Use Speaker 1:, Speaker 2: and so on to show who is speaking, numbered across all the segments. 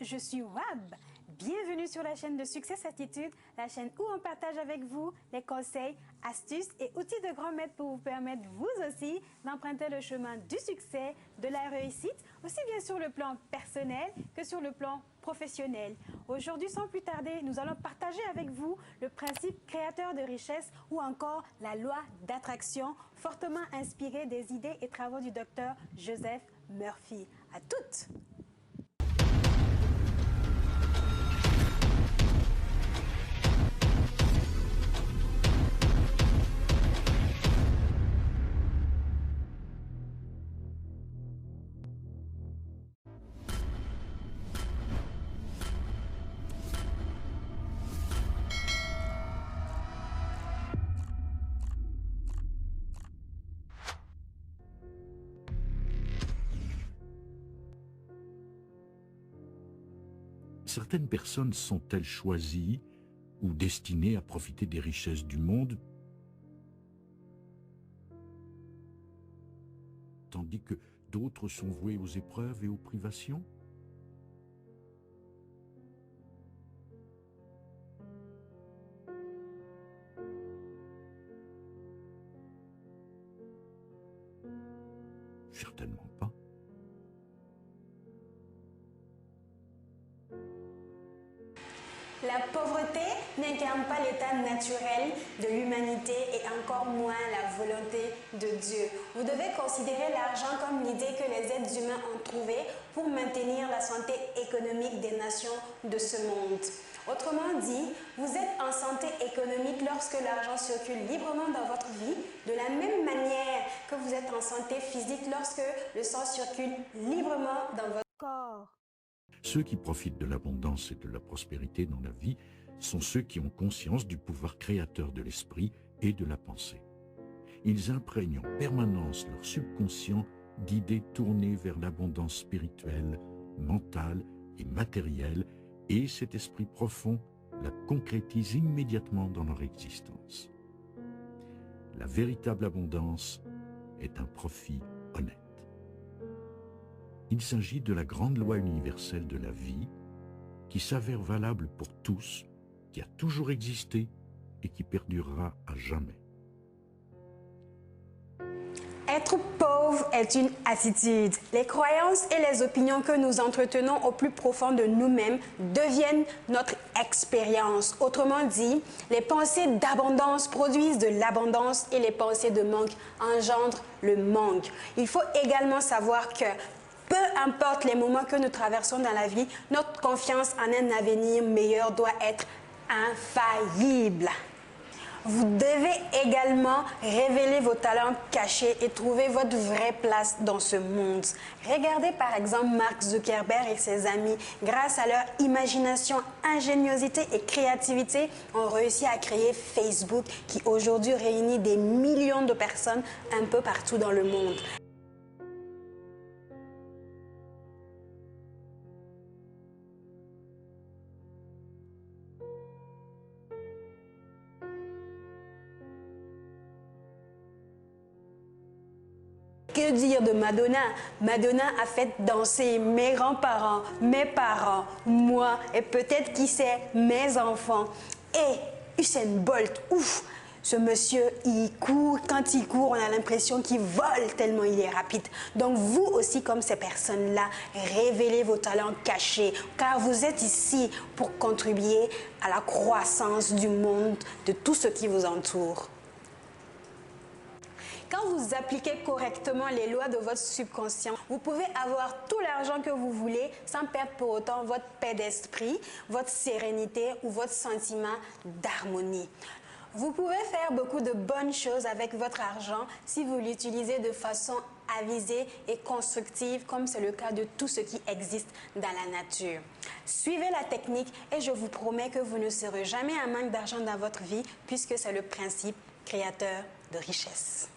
Speaker 1: je suis Wab. Bienvenue sur la chaîne de Success Attitude, la chaîne où on partage avec vous les conseils, astuces et outils de grand maître pour vous permettre vous aussi d'emprunter le chemin du succès, de la réussite, aussi bien sur le plan personnel que sur le plan professionnel. Aujourd'hui, sans plus tarder, nous allons partager avec vous le principe créateur de richesse ou encore la loi d'attraction, fortement inspirée des idées et travaux du docteur Joseph Murphy. À toutes!
Speaker 2: Certaines personnes sont-elles choisies ou destinées à profiter des richesses du monde, tandis que d'autres sont vouées aux épreuves et aux privations? Certainement pas.
Speaker 1: La pauvreté n'incarne pas l'état naturel de l'humanité et encore moins la volonté de Dieu. Vous devez considérer l'argent comme l'idée que les êtres humains ont trouvée pour maintenir la santé économique des nations de ce monde. Autrement dit, vous êtes en santé économique lorsque l'argent circule librement dans votre vie, de la même manière que vous êtes en santé physique lorsque le sang circule librement dans votre corps.
Speaker 2: Ceux qui profitent de l'abondance et de la prospérité dans la vie sont ceux qui ont conscience du pouvoir créateur de l'esprit et de la pensée. Ils imprègnent en permanence leur subconscient d'idées tournées vers l'abondance spirituelle, mentale et matérielle, et cet esprit profond la concrétise immédiatement dans leur existence. La véritable abondance est un profit honnête. Il s'agit de la grande loi universelle de la vie qui s'avère valable pour tous, qui a toujours existé et qui perdurera à jamais.
Speaker 1: Être pauvre est une attitude. Les croyances et les opinions que nous entretenons au plus profond de nous-mêmes deviennent notre expérience. Autrement dit, les pensées d'abondance produisent de l'abondance et les pensées de manque engendrent le manque. Il faut également savoir que peu importe les moments que nous traversons dans la vie, notre confiance en un avenir meilleur doit être infaillible. Vous devez également révéler vos talents cachés et trouver votre vraie place dans ce monde. Regardez par exemple Mark Zuckerberg et ses amis. Grâce à leur imagination, ingéniosité et créativité, ont réussi à créer Facebook qui aujourd'hui réunit des millions de personnes un peu partout dans le monde. Que dire de Madonna? Madonna a fait danser mes grands-parents, mes parents, moi et peut-être, qui sait, mes enfants. Et Usain Bolt, ouf! Ce monsieur, il court. Quand il court, on a l'impression qu'il vole tellement il est rapide. Donc vous aussi, comme ces personnes-là, révélez vos talents cachés, car vous êtes ici pour contribuer à la croissance du monde, de tout ce qui vous entoure. Quand vous appliquez correctement les lois de votre subconscient, vous pouvez avoir tout l'argent que vous voulez sans perdre pour autant votre paix d'esprit, votre sérénité ou votre sentiment d'harmonie. Vous pouvez faire beaucoup de bonnes choses avec votre argent si vous l'utilisez de façon avisée et constructive, comme c'est le cas de tout ce qui existe dans la nature. Suivez la technique et je vous promets que vous ne serez jamais en manque d'argent dans votre vie, puisque c'est le principe créateur de richesse.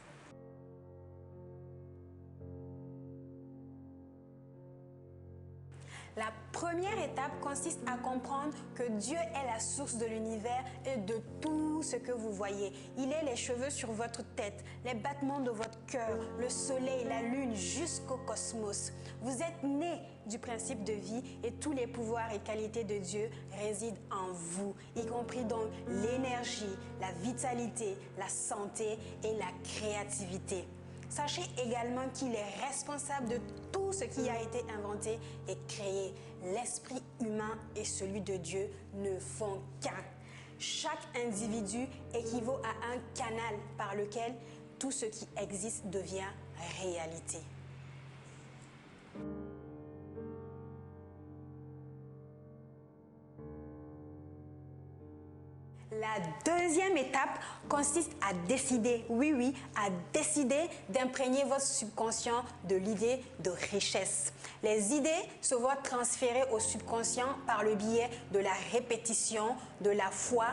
Speaker 1: La première étape consiste à comprendre que Dieu est la source de l'univers et de tout ce que vous voyez. Il est les cheveux sur votre tête, les battements de votre cœur, le soleil, la lune, jusqu'au cosmos. Vous êtes né du principe de vie et tous les pouvoirs et qualités de Dieu résident en vous, y compris donc l'énergie, la vitalité, la santé et la créativité. Sachez également qu'il est responsable de tout ce qui a été inventé et créé. L'esprit humain et celui de Dieu ne font qu'un. Chaque individu équivaut à un canal par lequel tout ce qui existe devient réalité. La deuxième étape consiste à décider, oui, à décider d'imprégner votre subconscient de l'idée de richesse. Les idées se voient transférées au subconscient par le biais de la répétition, de la foi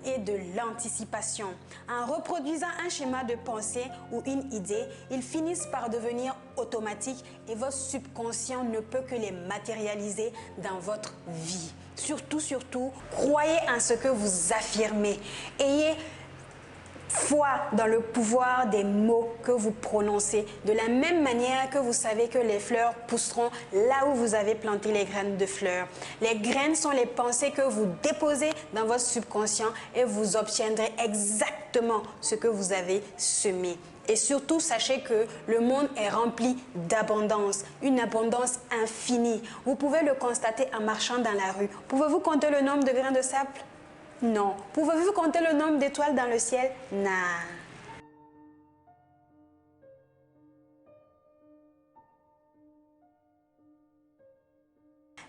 Speaker 1: et de l'anticipation. En reproduisant un schéma de pensée ou une idée, ils finissent par devenir automatiques et votre subconscient ne peut que les matérialiser dans votre vie. Surtout, croyez en ce que vous affirmez. Ayez foi dans le pouvoir des mots que vous prononcez. De la même manière que vous savez que les fleurs pousseront là où vous avez planté les graines de fleurs. Les graines sont les pensées que vous déposez dans votre subconscient et vous obtiendrez exactement ce que vous avez semé. Et surtout, sachez que le monde est rempli d'abondance, une abondance infinie. Vous pouvez le constater en marchant dans la rue. Pouvez-vous compter le nombre de grains de sable? Non. Pouvez-vous compter le nombre d'étoiles dans le ciel? Non.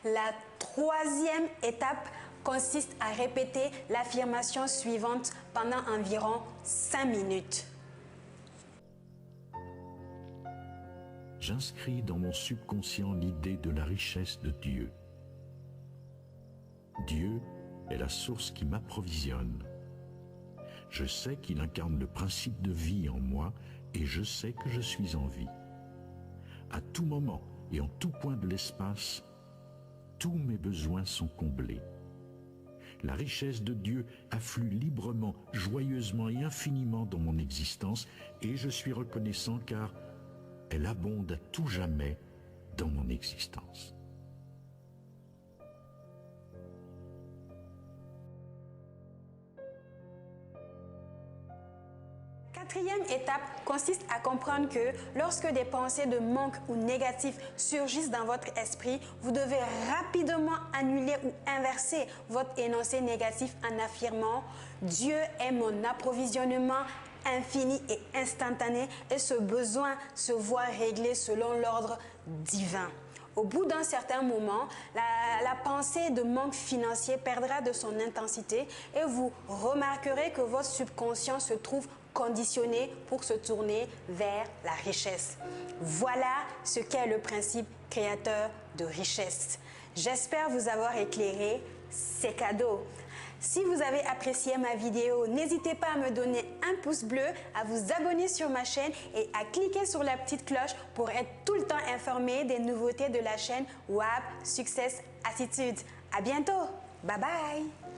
Speaker 1: La troisième étape consiste à répéter l'affirmation suivante pendant environ 5 minutes.
Speaker 2: J'inscris dans mon subconscient l'idée de la richesse de Dieu. Dieu est la source qui m'approvisionne. Je sais qu'il incarne le principe de vie en moi et je sais que je suis en vie. À tout moment et en tout point de l'espace, tous mes besoins sont comblés. La richesse de Dieu afflue librement, joyeusement et infiniment dans mon existence et je suis reconnaissant car elle abonde à tout jamais dans mon existence.
Speaker 1: Quatrième étape consiste à comprendre que lorsque des pensées de manque ou négatives surgissent dans votre esprit, vous devez rapidement annuler ou inverser votre énoncé négatif en affirmant « Dieu est mon approvisionnement infini et instantané et ce besoin se voit réglé selon l'ordre divin ». Au bout d'un certain moment, la pensée de manque financier perdra de son intensité et vous remarquerez que votre subconscient se trouve conditionné pour se tourner vers la richesse. Voilà ce qu'est le principe créateur de richesse. J'espère vous avoir éclairé, c'est cadeau. Si vous avez apprécié ma vidéo, n'hésitez pas à me donner un pouce bleu, à vous abonner sur ma chaîne et à cliquer sur la petite cloche pour être tout le temps informé des nouveautés de la chaîne WAP Success Attitude. À bientôt. Bye bye.